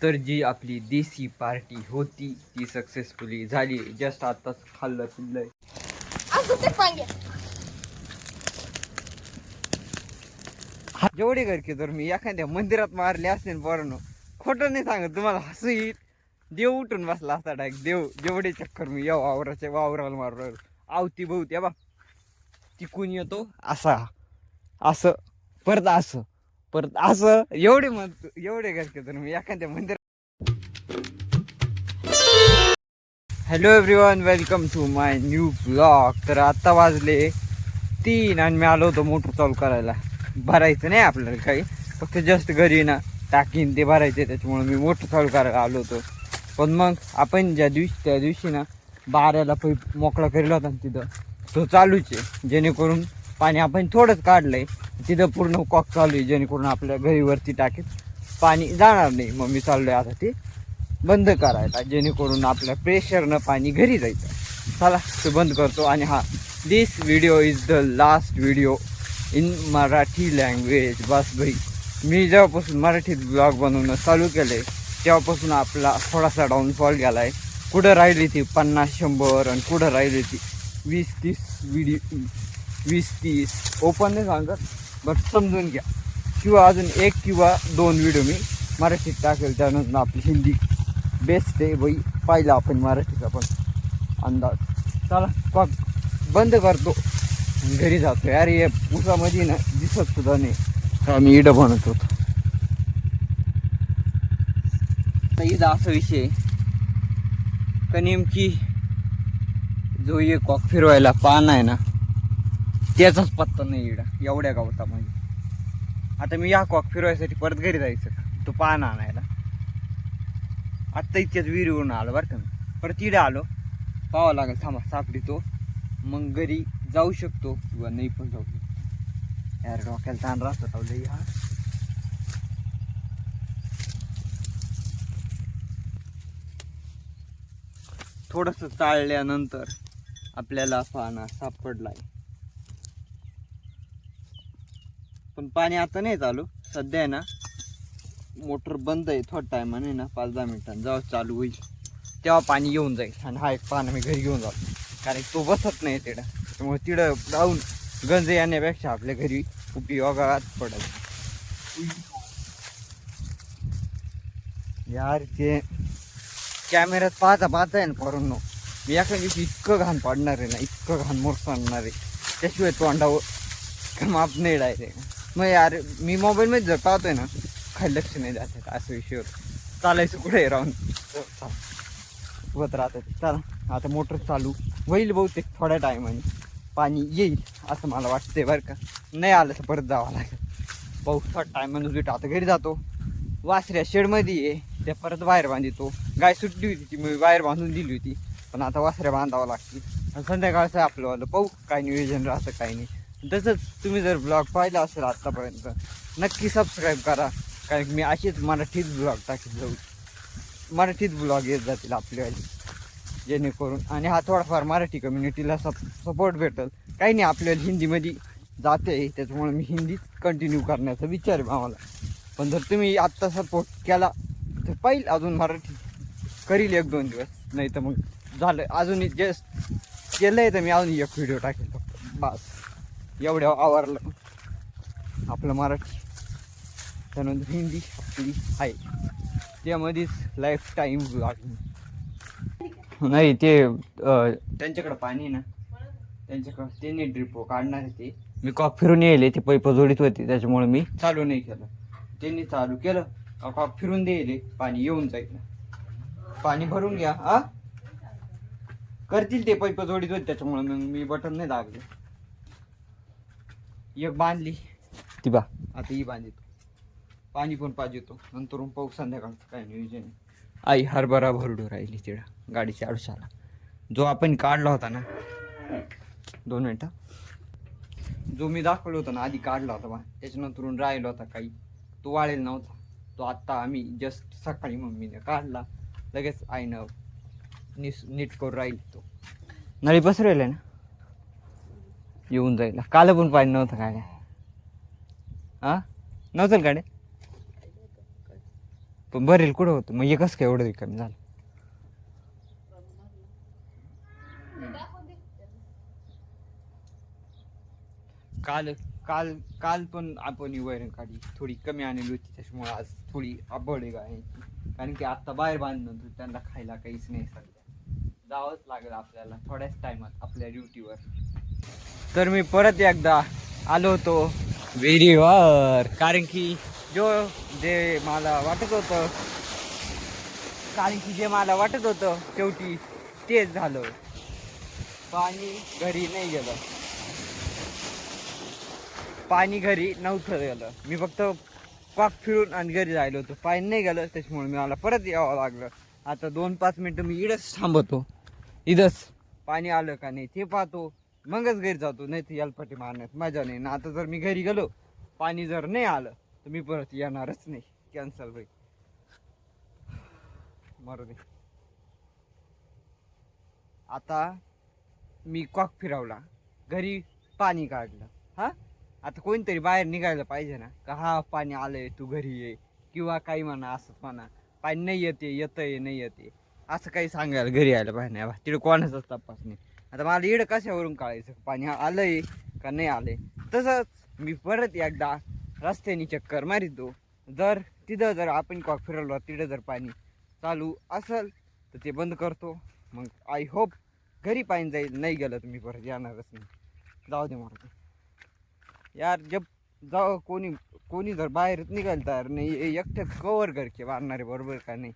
तर जी आपली देसी पार्टी होती ती सक्सेसफुली झाली. जस्ट आताच खाल्लं पिल्लंय. जेवढे घरके तर मी एखाद्या मंदिरात मारले असते पोरांनो, खोटं नाही सांगत तुम्हाला, हसू येईल. देव उठून बसला असता डायरेक्ट. देव जेवढे चक्कर मी या वावराला मारू आवती बहुती बा, तिकून येतो असा, असं परत असं, परत असं, एवढे म्हणतो एवढे घरके तर मी एखाद्या मंदिरात. Hello everyone, welcome to my new blog. तर आता वाजले 3 आणि मी आलो होतो मोटर चालू करायला. भरायचं नाही आपल्याला काही, फक्त जस्ट घरी ना टाकीन ते भरायचे, त्याच्यामुळे मी मोटर चालू करायला आलो होतो. पण मग आपण त्या दिवशी ना बाऱ्याला पैप मोकळा केला होता तिथं, तो चालूच आहे. जेणेकरून पाणी आपण थोडंच काढलंय, तिथं पूर्ण कॉक चालू आहे, जेणेकरून आपल्या घरीवरती टाकीत पाणी जाणार नाही. मग मी चाललोय आता ते बंद करायला, जेणेकरून आपल्या प्रेशरनं पाणी घरी जायचं. चला तो बंद करतो. आणि हा, this video is the last video in Marathi language. बस भाई, मी जेव्हापासून मराठीत ब्लॉग बनवणं चालू केलं आहे तेव्हापासून आपला थोडासा डाऊनफॉल गेला आहे. कुठं राहिली ती 50-100 आणि कुठं राहिली ती 20-30 व्हिडिओ, 20-30 ओपन नाही सांगत, बट समजून घ्या. किंवा अजून 1 किंवा 2 व्हिडिओ मी मराठीत टाकेल. त्यानंतर आपली हिंदी बेस्ट आहे बाई, पाहिला आपण मराठीचा पण अंदाज. चला कॉक बंद करतो, घरी जातो. यार हे उसामध्ये ना दिसत सुद्धा नाही मी इडं बनत होतो. इथं असा विषय का, नेमकी जो ये कॉक फिरवायला पान आहे ना त्याचाच पत्ता नाही इडं एवढ्या गावतामध्ये. आता मी या कॉक फिरवायसाठी परत घरी जायचं का तो पान आणायला. आत्ता इतक्याच विहिरीवरून आलो बरं का, परत इडं आलो, पाहावं लागेल थांबा सापडी तो, मग घरी जाऊ शकतो किंवा नाही पण जाऊ शकतो. यार डोक्याला ताण राहतो तावलं यार. थोडंसं चालल्यानंतर आपल्याला पाना सापडलाय, पण पाणी आता नाही चालू सध्या आहे ना. मोटर बंद आहे, थोडा टायमाने ना 5-10 मिनिटांनी जेव्हा चालू होईल तेव्हा पाणी येऊन जाईल. आणि हा एक पान मी घरी घेऊन जातो, कारण तो बसत नाही तिकडं. त्यामुळे तिकडं जाऊन गंज येण्यापेक्षा आपल्या घरी उपयोगात पडेल. यार ते कॅमेऱ्यात पाहता आहे ना पोरांनो, मी एका दिवशी इतकं घाण पाडणार आहे ना, इतकं घाण मोठ आणणार आहे, त्याशिवाय तोंडावर माप नाही डायरेक्ट. मग यार मी मोबाईलमध्ये जर पाहतोय ना काही लक्ष नाही जात, असं विषय होतं. चालायचं कुठे राहून होत राहतात. चला आता मोटर चालू होईल बहुतेक थोड्या टायमाने, पाणी येईल असं मला वाटतंय बरं का. नाही आलं तर परत जावं लागेल. पाऊस थोडा टायमाने भेट. आता घरी जातो, वासऱ्या शेडमध्ये आहे त्या परत बाहेर बांधितो. गाय सुटली होती ती मी बाहेर बांधून दिली होती, पण आता वासऱ्या बांधावं लागते. आणि संध्याकाळचं आपलं पाहू काय नियोजन राहतं काय नाही. तसंच तुम्ही जर ब्लॉग पाहिला असेल आत्तापर्यंत नक्की सबस्क्राईब करा, कारण मी असेच मराठीत ब्लॉग टाकीत जाऊ, मराठीत ब्लॉग येत जातील आपल्याला, जेणेकरून. आणि हा थोडाफार मराठी कम्युनिटीला सपोर्ट भेटेल. काही नाही, आपल्याला हिंदीमध्ये जाते, त्याच्यामुळे मी हिंदीत कंटिन्यू करण्याचा विचार आहे आम्हाला. पण जर तुम्ही आत्ता सपोर्ट केला तर पाहिजे अजून मराठी करील 1-2 दिवस, नाही तर मग झालं. अजून जस्ट केलं आहे तर मी अजून एक व्हिडिओ टाकेल फक्त, बस एवढ्या आवरलं आपलं मराठी. त्यानंतर हिंदी आपली आहे, त्यामध्येच लाईफ टाईम नाही. ते त्यांच्याकडं पाणी ना, त्यांच्याकडं त्यांनी ड्रिप काढणार आहे. ते मी कॉक फिरून येईल, ते पैप जोडीत होते त्याच्यामुळे मी चालू नाही केलं. त्यांनी चालू केलं कॉक फिरून द्यायले, पाणी येऊन जाईल. पाणी भरून घ्या हा, करतील ते पैप जोडीत होते त्याच्यामुळे मग मी बटन नाही दाबले. एक बांधली ती बा, आता ही बांधितो. पाणी पण पाहिजे तो नंतर पाऊस संध्याकाळचं काय नियोजन. आई हरभरा भरडू राहिली तिकडं गाडीच्या आडशाला, जो आपण काढला होता ना 2 मिनटं, जो मी दाखवलं होतं ना आधी काढला होता बा, त्याच्यानंतरून राहिला होता काही, तो वाळेल नव्हता. तो आत्ता आम्ही जस्ट सकाळी मम्मीने काढला, लगेच आईनं नीट करून राहील. तो नळी पसरेल ना, येऊन जाईल. काल पण पाणी नव्हतं काय, हा नव्हतं गाड्या. पण भरेल कुठं होतं मग एकच काय एवढं कमी झालं. काल काल काल पण आपण वैरण काढली थोडी कमी आणली होती त्याच्यामुळे आज थोडी आबळ आहे गाय कारण की आता बाहेर बांधणं त्यांना खायला काहीच नाही सध्या जावंच लागेल आपल्याला थोड्याच टायमात आपल्या ड्युटीवर. तर मी परत एकदा आलो होतो विहिरीवर कारण की जे मला वाटत होतं शेवटी तेच झालं. पाणी घरी नाही गेलं, पाणी घरी नव्हतं गेलं. मी फक्त पाक फिरून आणि घरी राहिलो होतो, पाणी नाही गेलं त्याच्यामुळे मला परत यावं लागलं. आता 2-5 मिनटं मी इथंच थांबतो, इथंच पाणी आलं का नाही ते पाहतो मगच घरी जातो. नाही तर यालपट्टी मारण्यात मजा नाही ना. आता जर मी घरी गेलो पाणी जर नाही आलं तर मी परत येणारच नाही, कॅन्सल होईल. मरू दे. आता मी कॉक फिरवला, घरी पाणी काढलं. हा आता कोणतरी बाहेर निघायला पाहिजे ना का हा पाणी आलंय तू घरी ये किंवा काही म्हणा असंच म्हणा पाणी नाही येतंय नाही येते असं काही सांगायला घरी यायला पाहिजे नाही. तिकडे कोणाचाच तपास नाही. आता मला इकडं कशावरून कळायचं पाणी आलंय का नाही आलंय. तसंच मी परत एकदा रस्त्याने चक्कर मारितो. जर आपण कॉक फिरवलं तिथं जर पाणी चालू असेल तर ते बंद करतो. मग आय होप घरी पाणी जाईल, नाही गेलं तर मी परत येणारच नाही. जाऊ दे मला यार. जाऊ कोणी जर बाहेरच निघायला तयार नाही एकटं कवर घरचे मारणारे बरोबर का नाही.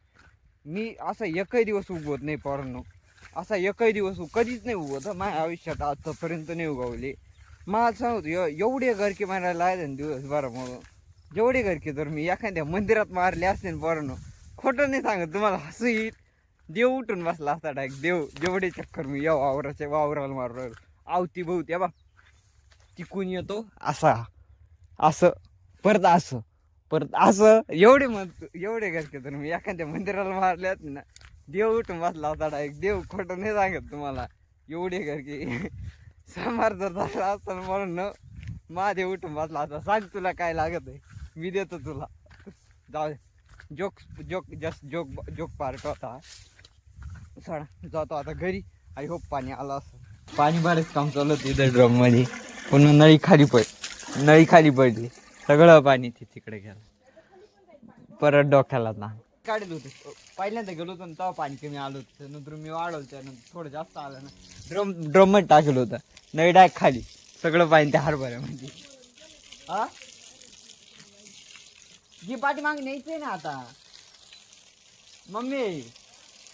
मी असा एकही दिवस उगवत नाही पोरांनो, असा एकही दिवस कधीच नाही उगवत माझ्या आयुष्यात आतापर्यंत नाही उगवले. मला सांगतो एवढे घरके मारायला आहे ना दिवसभरामुळं. जेवढे घरके जर मी एखाद्या मंदिरात मारले असते पोरांनो, खोटं नाही सांगत तुम्हाला, हसू येईल. देव उठून बसला असता डायरेक्ट देव. जेवढे चक्कर मी या वावराला मारू राहिलो आवती भोवती बा तिकून येतो असं परत असं एवढे घरके तर मी एखाद्या मंदिराला मारल्यात ना देव उठून बसला होता डायरेक्ट देव. खोटं नाही सांगत तुम्हाला. एवढे घरके समार जर झाला असताना म्हणून महादेव उठून बसला होता. सांग तुला काय लागत आहे मी देतो तुला. जाऊ जोक पार्ट होता. सोडा जातो आता घरी. आय होप पाणी आलं असं. पाणी बरेच काम चालू होतं इथं ड्रम मध्ये पुन्हा नळी खाली पडली सगळं पाणी तिकडे गेलं. परत डोक्याला ना काढलं होतं. पहिल्यांदा गेलो होतो तेव्हा पाणी कमी आलं होतं. नंतर मी वाढवलं त्यानंतर थोडं जास्त आलं ना ड्रम मध्ये टाकलं होतं. नळी डायरेक्ट खाली सगळं पाणी त्या हरभऱ्यामध्ये. हा जी पाठीमागे न्यायचंय ना आता. मम्मी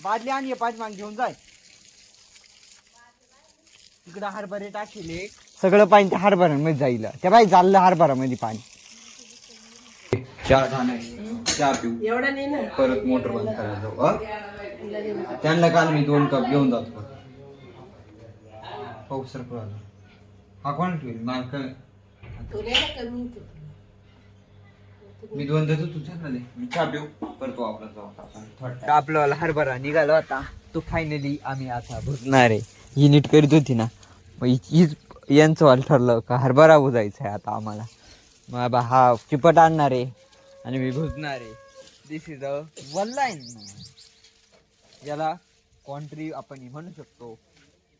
बादली आणि पाठीमागे घेऊन जाय. तिकडं हरभरे टाकले सगळं पाणी त्या हरभऱ्यांमध्ये जाईल. त्या बाई चाललं हरभऱ्यामध्ये पाणी. चहा पिऊ परत मोटर बंद करायला जाऊ. त्यांना काल मी 2 कप घेऊन जातो. पाऊस सर आला. हा कोण ठेवली मालक मी 2 देतो तुझ्या खाली. मी चहा पिऊ परत वापरत जाऊ. आपला हरभरा निघाला होता तो फायनली आम्ही आता भुजणार आहे. ही नीट करीत होती ना मग हीच यांचं वाल ठरलं का हरभरा बुजायचा आहे आता आम्हाला. मग हा चिपट आणणार आहे आणि मी भुजणार आहे. दिस इज अ वल्लाईन. याला कॉन्ट्री आपण म्हणू शकतो.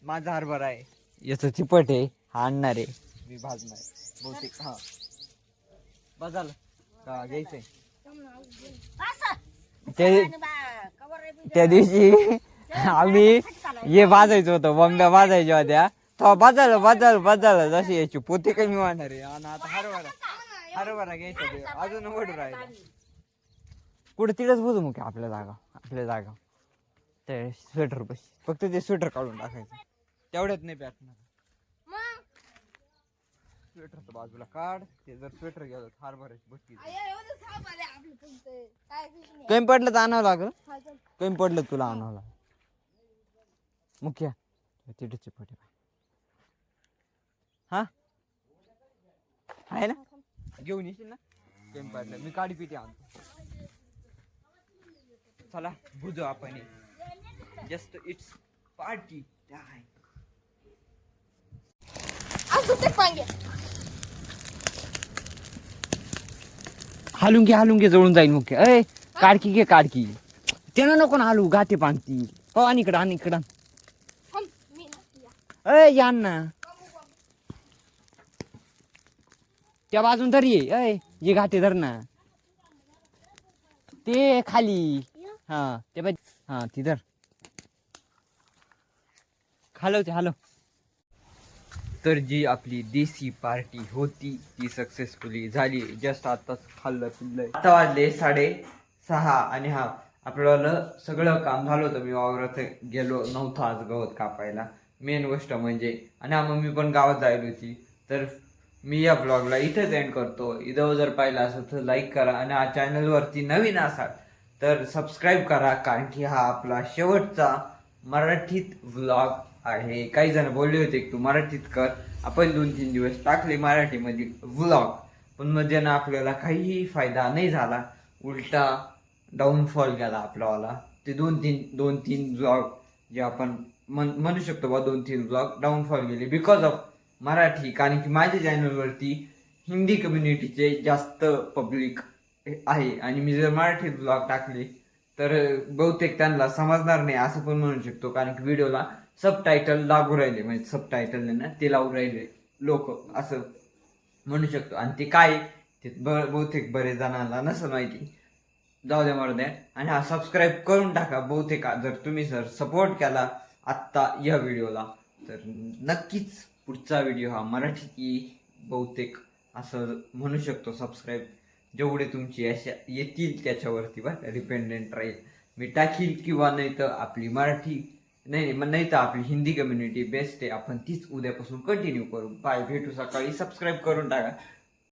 माझा हरभरा आहे याचं चिपट आहे. हा आणणार आहे मी भाजणार आहे बहुतेक. हा बजाल का घ्यायचंय. त्या दिवशी आम्ही हे भाजायचं होतं बॉम्ब्या भाजायच्या होत्या तेव्हा बाजायला जशी याची पोती कमी वाढणार आहे. आणि आता हरभरा घ्यायचा अजून वडू राहिला. कुठे तिकडेच बुजू मग आपल्या जागा ते स्वेटर पशी फक्त ते स्वेटर काढून टाकायचं तेवढ्यात नाही पेटणार. स्वेटरचं बाजूला काढ. ते जर स्वेटर गेलं हरभऱ्याची भट्टी कमी पडलं तर आणावं लागल. कमी पडलं तुला आणावं लागल. मुख्य तिथे चिपट हा आहे ना घेऊन येशील ना. कमी पडलं मी काडी पिटी आणतो. चला बुजू आपण. Just it's party. हालून घे जवळून जाईल मुख्य. अय काडकी घे काडकी. त्यानं नको ना हलू गाठी पांगती. हो आणि इकडं आणि इकडं. अय या ना त्या बाजून धर ये. अय ये घाटे धर ना ते खाली. हा ते पाहिजे. हा ती धर हलव ते हलव. तर जी आपली देसी पार्टी होती ती सक्सेसफुली झाली. जस्ट आताच खाल्लं पिल्लंय. आता वाजले 6:30 आणि हा आपल्याला सगळं काम झालं होतं. मी वावरात गेलो नव्हतं आज गवत कापायला मेन गोष्ट म्हणजे. आणि हा मम्मी पण गावात जायला होती. तर मी या ब्लॉगला इथेच एंड करतो. इथं जर पाहिलं असेल तर लाईक करा आणि हा चॅनलवरती नवीन असाल तर सबस्क्राईब करा, कारण की हा आपला शेवटचा मराठीत व्लॉग आहे. काही जण बोलले होते की तू मराठीत कर. आपण 2-3 दिवस टाकले मराठीमध्ये व्लॉग, पण मध्ये ना आपल्याला काहीही फायदा नाही झाला, उलटा डाऊनफॉल गेला आपलावाला. ते 2-3 व्लॉग जे आपण म्हणू शकतो बा 2-3 व्लॉग डाऊनफॉल गेले बिकॉज ऑफ मराठी. कारण की माझ्या चॅनलवरती हिंदी कम्युनिटीचे जास्त पब्लिक आहे आणि मी जर मराठी ब्लॉग टाकले तर बहुतेक त्यांना समजणार नाही असं पण म्हणू शकतो. कारण की व्हिडिओला सबटायटल लागू राहिले, म्हणजे सबटायटल ना ते लावून राहिले लोक असं म्हणू शकतो. आणि ते काय ते बहुतेक बरेच जणांना नसं माहिती. जाऊ द्या मरू द्या. आणि हा सबस्क्राईब करून टाका. बहुतेक जर तुम्ही जर सपोर्ट केला आत्ता या व्हिडिओला तर नक्कीच पुढचा व्हिडिओ हा मराठीत येईल बहुतेक असं म्हणू शकतो. सबस्क्राईब जेवढे तुमची अशा येतील त्याच्यावरती बा डिपेंडेंट राहील. मी टाकील किंवा नाही तर आपली मराठी नाही तर आपली हिंदी कम्युनिटी बेस्ट आहे. आपण तीच उद्यापासून कंटिन्यू करू. बाय, भेटू सकाळी. सबस्क्राईब करून टाका.